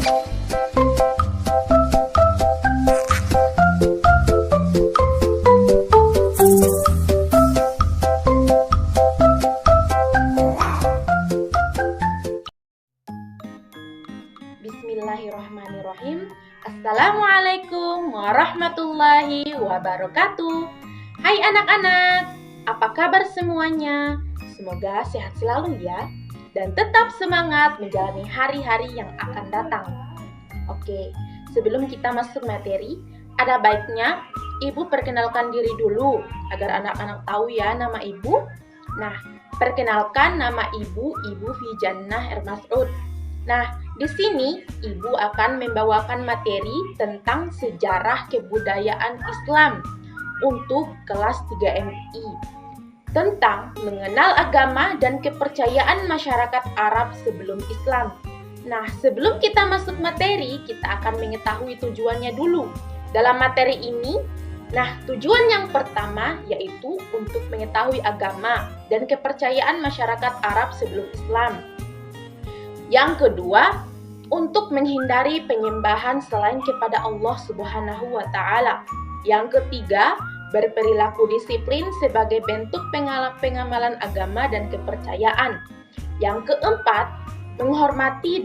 Bismillahirrahmanirrahim. Assalamualaikum warahmatullahi wabarakatuh. Hai anak-anak, apa kabar semuanya? Semoga sehat selalu ya, dan tetap semangat menjalani hari-hari yang akan datang. Oke, sebelum kita masuk materi, ada baiknya Ibu perkenalkan diri dulu agar anak-anak tahu ya nama Ibu. Nah, perkenalkan nama Ibu Fijannah Ermasud. Nah, di sini Ibu akan membawakan materi tentang sejarah kebudayaan Islam untuk kelas 3 MI, tentang mengenal agama dan kepercayaan masyarakat Arab sebelum Islam. Nah, sebelum kita masuk materi, kita akan mengetahui tujuannya dulu. Dalam materi ini, tujuan yang pertama yaitu untuk mengetahui agama dan kepercayaan masyarakat Arab sebelum Islam. Yang kedua, untuk menghindari penyembahan selain kepada Allah Subhanahu wa Ta'ala. Yang ketiga, berperilaku disiplin sebagai bentuk pengamalan agama dan kepercayaan. Yang keempat, menghormati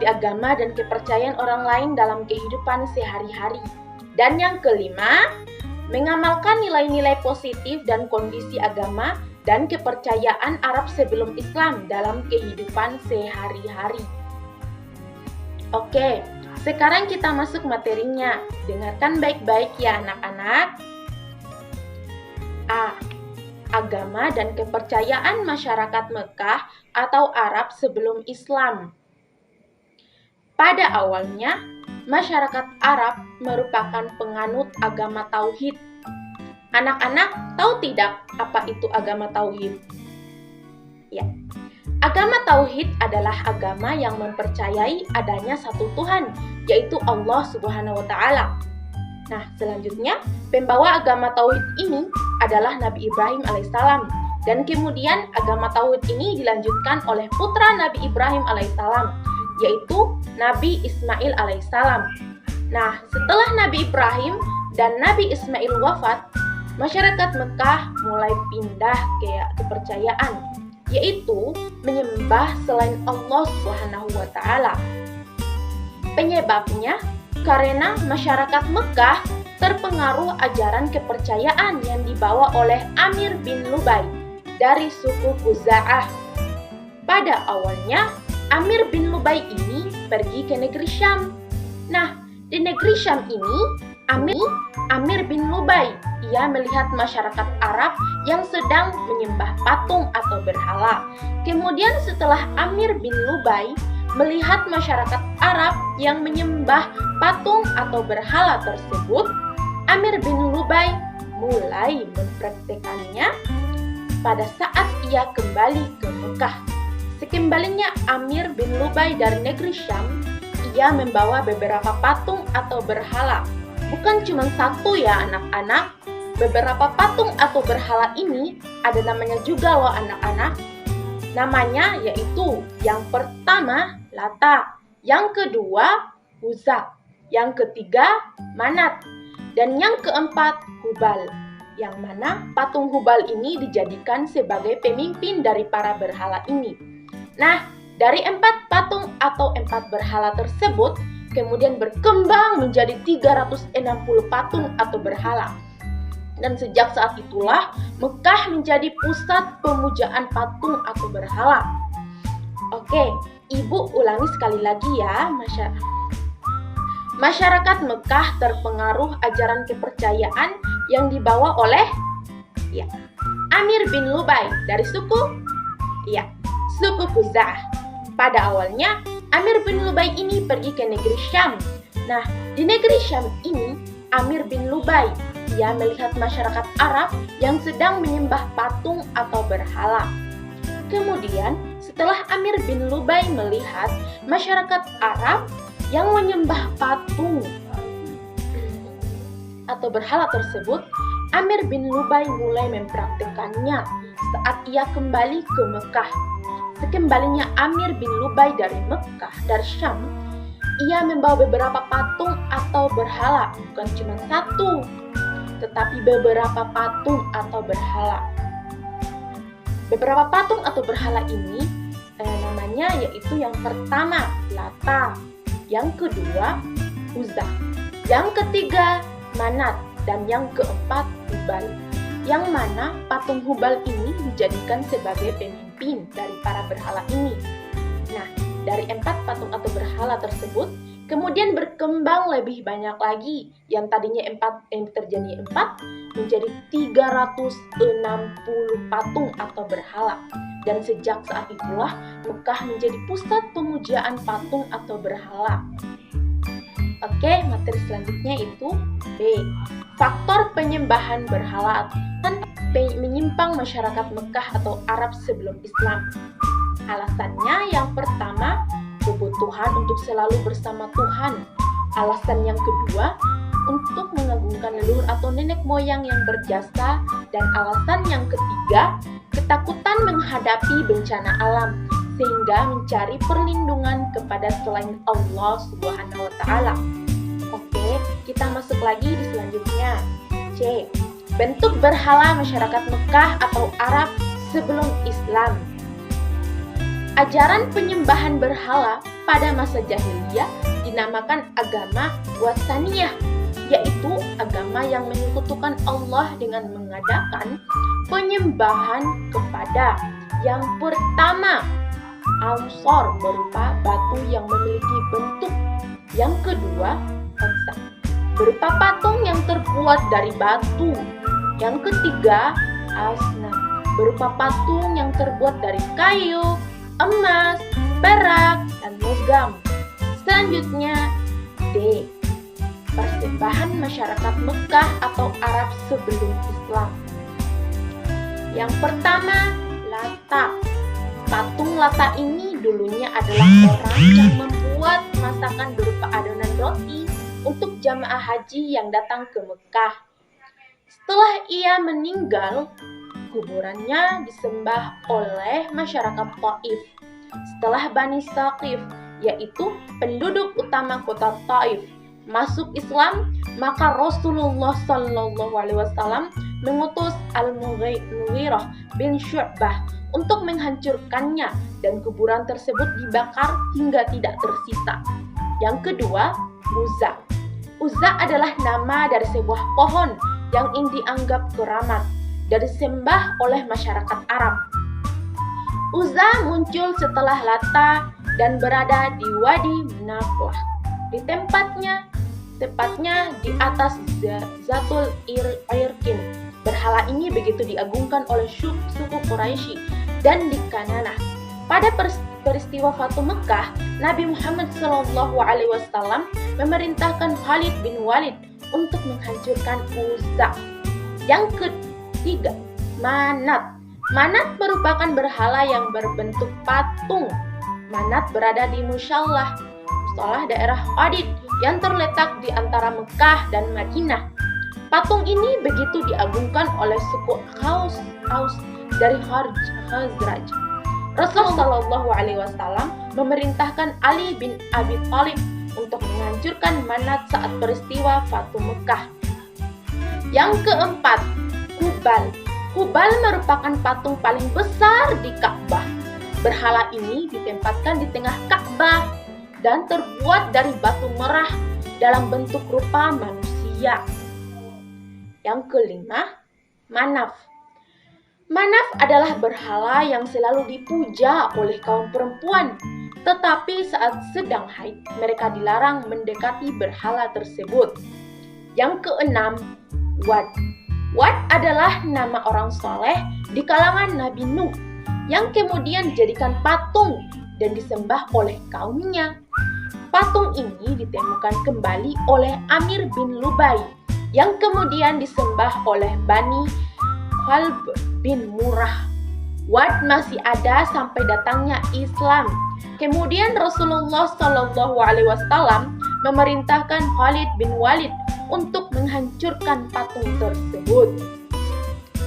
agama dan kepercayaan orang lain dalam kehidupan sehari-hari. Dan yang kelima, mengamalkan nilai-nilai positif dan kondisi agama dan kepercayaan Arab sebelum Islam dalam kehidupan sehari-hari. Oke, sekarang kita masuk materinya. Dengarkan baik-baik ya anak-anak. A. Agama dan kepercayaan masyarakat Mekah atau Arab sebelum Islam. Pada awalnya, masyarakat Arab merupakan penganut agama Tauhid. Anak-anak tahu tidak apa itu agama Tauhid? Ya, agama Tauhid adalah agama yang mempercayai adanya satu Tuhan, yaitu Allah Subhanahu wa Ta'ala. Nah, selanjutnya, pembawa agama Tauhid ini adalah Nabi Ibrahim alaihissalam. Dan kemudian agama Tauhid ini dilanjutkan oleh putra Nabi Ibrahim alaihissalam, yaitu Nabi Ismail alaihissalam. Nah, setelah Nabi Ibrahim dan Nabi Ismail wafat, masyarakat Mekah mulai pindah ke kepercayaan, yaitu menyembah selain Allah Subhanahu wa Ta'ala. Penyebabnya karena masyarakat Mekah terpengaruh ajaran kepercayaan yang dibawa oleh Amir bin Lubai dari suku Khuza'ah. Pada awalnya, Amir bin Lubai ini pergi ke negeri Syam. Nah, di negeri Syam ini, Amir bin Lubai, ia melihat masyarakat Arab yang sedang menyembah patung atau berhala. Kemudian setelah Amir bin Lubai melihat masyarakat Arab yang menyembah patung atau berhala tersebut, Amir bin Lubai mulai mempraktekannya pada saat ia kembali ke Mekah. Sekembalinya Amir bin Lubai dari negeri Syam, ia membawa beberapa patung atau berhala. Bukan cuma satu ya anak-anak, beberapa patung atau berhala ini ada namanya juga loh anak-anak. Namanya yaitu yang pertama Lata, yang kedua Uzza, yang ketiga Manat, dan yang keempat Hubal. Yang mana patung Hubal ini dijadikan sebagai pemimpin dari para berhala ini. Nah, dari 4 patung atau 4 berhala tersebut, kemudian berkembang menjadi 360 patung atau berhala. Dan sejak saat itulah Mekah menjadi pusat pemujaan patung atau berhala. Oke, Ibu ulangi sekali lagi ya, masyarakat Mekah terpengaruh ajaran kepercayaan yang dibawa oleh Amir bin Lubai dari suku Khuza'ah. Pada awalnya, Amir bin Lubai ini pergi ke negeri Syam. Nah, di negeri Syam ini, Amir bin Lubai, ia melihat masyarakat Arab yang sedang menyembah patung atau berhala. Kemudian, setelah Amir bin Lubai melihat masyarakat Arab yang menyembah patung atau berhala tersebut, Amir bin Lubai mulai mempraktekannya saat ia kembali ke Mekah. sekembalinya Amir bin Lubai dari Mekah, dari Syam, ia membawa beberapa patung atau berhala, bukan cuma satu, tetapi beberapa patung atau berhala. Beberapa patung atau berhala ini namanya yaitu yang pertama Lata, yang kedua Uzza, yang ketiga Manat, dan yang keempat Hubal. Yang mana patung Hubal ini dijadikan sebagai pemimpin dari para berhala ini. Nah, dari 4 patung atau berhala tersebut kemudian berkembang lebih banyak lagi, yang tadinya 4 menjadi 360 patung atau berhala. Dan sejak saat itulah Mekah menjadi pusat pemujaan patung atau berhala. Oke, materi selanjutnya itu B. Faktor penyembahan berhala dan menyimpang masyarakat Mekah atau Arab sebelum Islam. Alasannya yang pertama, kebutuhan untuk selalu bersama Tuhan. Alasan yang kedua, untuk mengagungkan leluhur atau nenek moyang yang berjasa. Dan alasan yang ketiga, ketakutan menghadapi bencana alam, sehingga mencari perlindungan kepada selain Allah Subhanahu wa Ta'ala. Oke, kita masuk lagi di selanjutnya. C. Bentuk berhala masyarakat Mekah atau Arab sebelum Islam. Ajaran penyembahan berhala pada masa jahiliyah dinamakan agama Wasaniyah, yaitu agama yang menyekutukan Allah dengan mengadakan penyembahan kepada yang pertama Ansor, berupa batu yang memiliki bentuk. Yang kedua Otsa, berupa patung yang terbuat dari batu. Yang ketiga Asnam, berupa patung yang terbuat dari kayu, emas, perak, dan logam. Selanjutnya D. Persembahan masyarakat Mekah atau Arab sebelum Islam. Yang pertama Lata. Patung Lata ini dulunya adalah orang yang membuat masakan berupa adonan roti untuk jamaah haji yang datang ke Mekah. Setelah ia meninggal, kuburannya disembah oleh masyarakat Taif. Setelah Bani Saqif, yaitu penduduk utama kota Taif, masuk Islam, maka Rasulullah SAW mengutus Al-Mughirah bin Syu'bah untuk menghancurkannya, dan kuburan tersebut dibakar hingga tidak tersisa. Yang kedua, Uzza. Uzza adalah nama dari sebuah pohon yang dianggap keramat dan disembah oleh masyarakat Arab. Uzza muncul setelah Lata dan berada di Wadi Naqlah, di tepatnya di atas Zatul Irqin. Berhala ini begitu diagungkan oleh suku Quraisy dan di Kananah. Pada peristiwa Fatu Mekah, Nabi Muhammad SAW memerintahkan Khalid bin Walid untuk menghancurkan Uzza. Yang ketiga, Manat. Manat merupakan berhala yang berbentuk patung. Manat berada di musallah daerah Qadid yang terletak di antara Mekah dan Madinah. Patung ini begitu diagungkan oleh suku Aus dari Khazraj. Rasulullah SAW memerintahkan Ali bin Abi Thalib untuk menghancurkan Manat saat peristiwa Fatu Mekah. Yang keempat, Hubal. Hubal merupakan patung paling besar di Ka'bah. Berhala ini ditempatkan di tengah Ka'bah dan terbuat dari batu merah dalam bentuk rupa manusia. Yang kelima, Manaf. Manaf adalah berhala yang selalu dipuja oleh kaum perempuan, tetapi saat sedang haid, mereka dilarang mendekati berhala tersebut. Yang keenam, Wad. Wad adalah nama orang soleh di kalangan Nabi Nuh, yang kemudian dijadikan patung dan disembah oleh kaumnya. Patung ini ditemukan kembali oleh Amir bin Lubai, yang kemudian disembah oleh Bani Khalb bin Murrah. Wad masih ada sampai datangnya Islam. Kemudian Rasulullah SAW memerintahkan Khalid bin Walid untuk menghancurkan patung tersebut.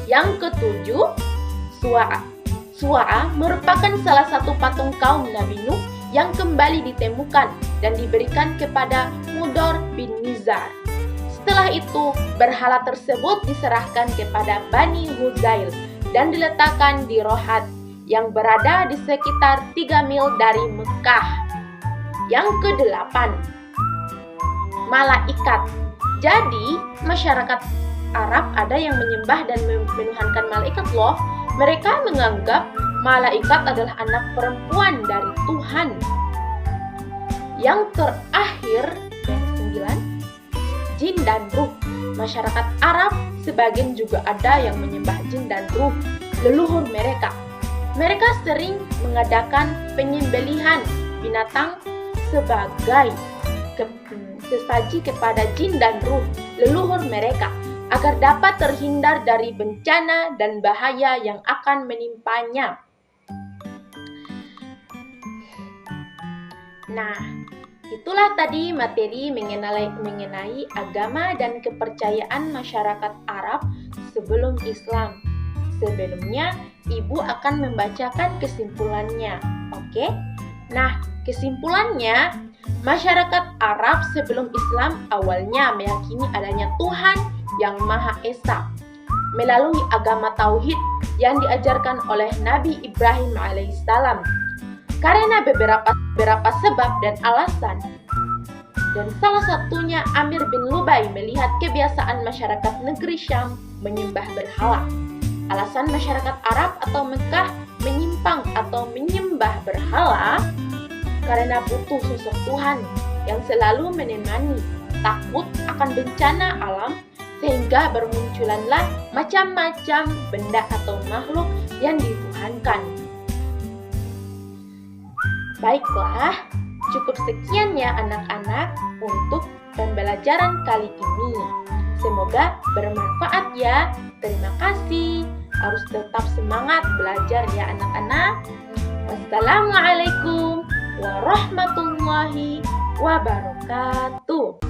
Yang ketujuh, Suwa'. Su'a merupakan salah satu patung kaum Nabi Nuh yang kembali ditemukan dan diberikan kepada Mudor bin Nizar. Setelah itu, berhala tersebut diserahkan kepada Bani Huzail dan diletakkan di Rohat yang berada di sekitar 3 mil dari Mekah. Yang ke-8, malaikat. Jadi, masyarakat Arab ada yang menyembah dan menuhankan malaikat loh. Mereka menganggap malaikat adalah anak perempuan dari Tuhan. Yang terakhir, yang ke-9, jin dan ruh. Masyarakat Arab sebagian juga ada yang menyembah jin dan ruh, leluhur mereka. Mereka sering mengadakan penyembelihan binatang sebagai sesaji kepada jin dan ruh, leluhur mereka, agar dapat terhindar dari bencana dan bahaya yang akan menimpanya. Nah, itulah tadi materi mengenai agama dan kepercayaan masyarakat Arab sebelum Islam. Sebelumnya, Ibu akan membacakan kesimpulannya. Oke? Nah, kesimpulannya, masyarakat Arab sebelum Islam awalnya meyakini adanya Tuhan yang Maha Esa melalui agama Tauhid yang diajarkan oleh Nabi Ibrahim alaihissalam. Karena beberapa sebab dan alasan, dan salah satunya Amir bin Lubai melihat kebiasaan masyarakat negeri Syam menyembah berhala. Alasan masyarakat Arab atau Mekah menyimpang atau menyembah berhala karena butuh sosok Tuhan yang selalu menemani, takut akan bencana alam, sehingga bermunculanlah macam-macam benda atau makhluk yang dituhankan. Baiklah, cukup sekian ya anak-anak untuk pembelajaran kali ini. Semoga bermanfaat ya. Terima kasih. Harus tetap semangat belajar ya anak-anak. Wassalamualaikum warahmatullahi wabarakatuh.